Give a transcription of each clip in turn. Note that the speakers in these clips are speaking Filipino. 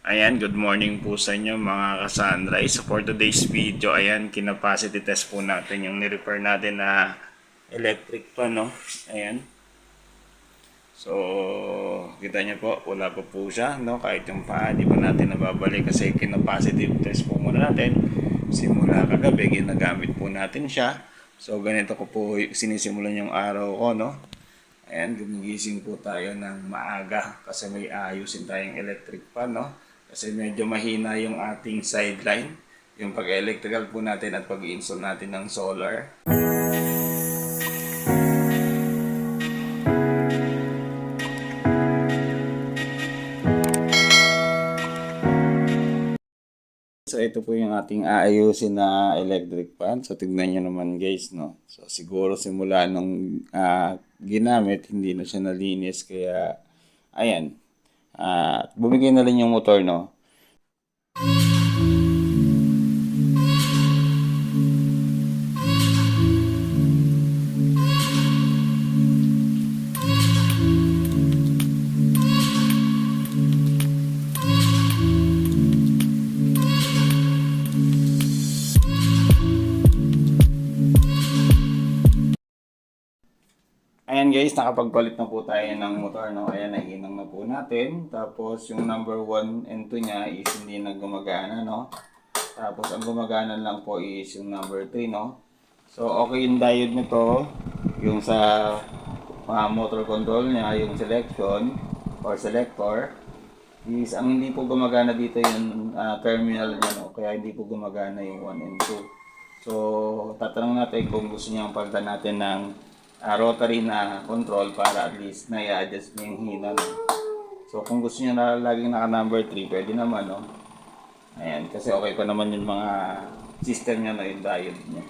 Ayan, good morning po sa inyo mga ka-sunrise. So for today's video, ayan, kinapacity test po natin yung ni-repair natin na electric pan, no? Ayan. So, kita nyo po, wala pa po siya, no? Kahit yung paa, di pa natin nababalik kasi kinapacity test po muna natin. Simula kagabi, ginagamit po natin siya. So, ganito ko po sinisimulan yung araw ko, no? Ayan, gumigising po tayo ng maaga kasi may ayusin tayong electric pan, no? Kasi medyo mahina yung ating sideline, yung pag-electrical po natin at pag-install natin ng solar. So ito po yung ating aayusin na electric fan. So tignan nyo naman guys, no. So siguro simula nung ginamit, hindi na siya nalinis kaya ayan. Bumigay na rin yung motor, no. Ayan guys, nakapagpalit na po tayo ng motor, no? Ayan, nahinang na po natin. Tapos yung number 1 and 2 niya is hindi na gumagana, no? Tapos ang gumagana lang po is yung number 3, no? So okay yung diode nito, yung sa motor control niya, yung selection or selector is ang hindi po gumagana dito yung terminal niya, no? Kaya hindi po gumagana yung 1 and 2. So tatanong natin kung gusto niya palitan natin ng rotary na control para at least na i-adjust niya yung hina. So kung gusto niya na laging naka number 3, pwede naman, no? Ayan, kasi okay pa naman yung mga system niya na yung diode niya.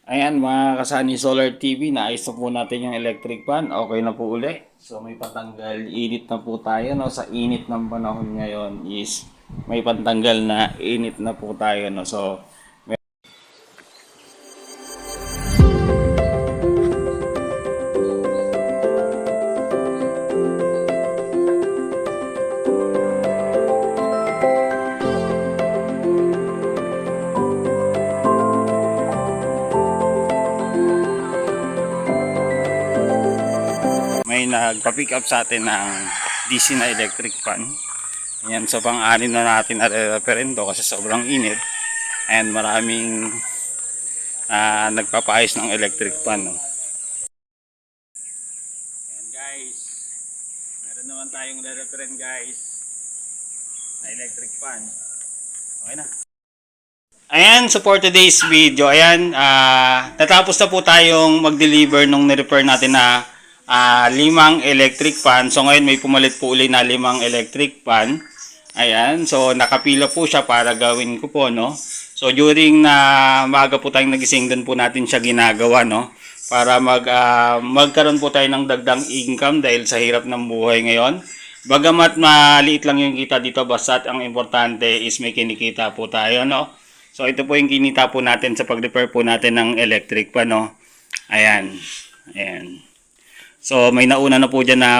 Ayan mga kasani Solar TV, naayos na po natin yung electric fan. Okay na po uli. So may patanggal, init na po tayo, no? Sa init ng panahon ngayon is may pantanggal na init na po tayo, no? So may nagpa-pick up sa atin ng DC na electric fan. Ayan, so pang-anim na natin na-referent to kasi sobrang init and maraming nagpapaayos ng electric fan, no? Ayan guys, meron naman tayong na-referent guys na electric fan. Okay na. Ayan, so for today's video, ayan, natapos na po tayong mag-deliver nung ni-repair natin na 5 electric fan. So ngayon may pumalit po uli na 5 electric fan. Ayan, so nakapila po siya para gawin ko po, no. So during na maaga po tayong nagising, doon po natin siya ginagawa, no, para magkaroon po tayo ng dagdag income dahil sa hirap ng buhay ngayon. Bagamat maliit lang yung kita dito, basta ang importante is may kinikita po tayo, no. So ito po yung kinita po natin sa pag-repair po natin ng electric fan, no. Ayan. Ayan. So may nauna na po dyan na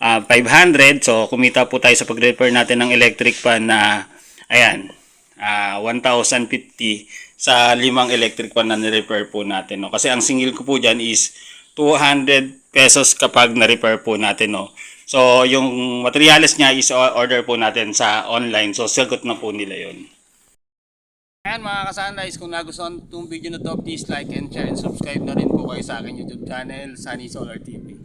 500. So kumita po tayo sa pag-repair natin ng electric fan na ayan, 1,050 sa 5 electric fan na ni-repair po natin, no? Kasi ang singil ko po dyan is 200 pesos kapag na-repair po natin, no? So yung materials niya is order po natin sa online. So sagot na po nila yon. Ayan mga ka-sunrise, kung nagustuhan itong video na to, please like and share and subscribe na rin po kayo sa akin YouTube channel, Sunny Solar TV.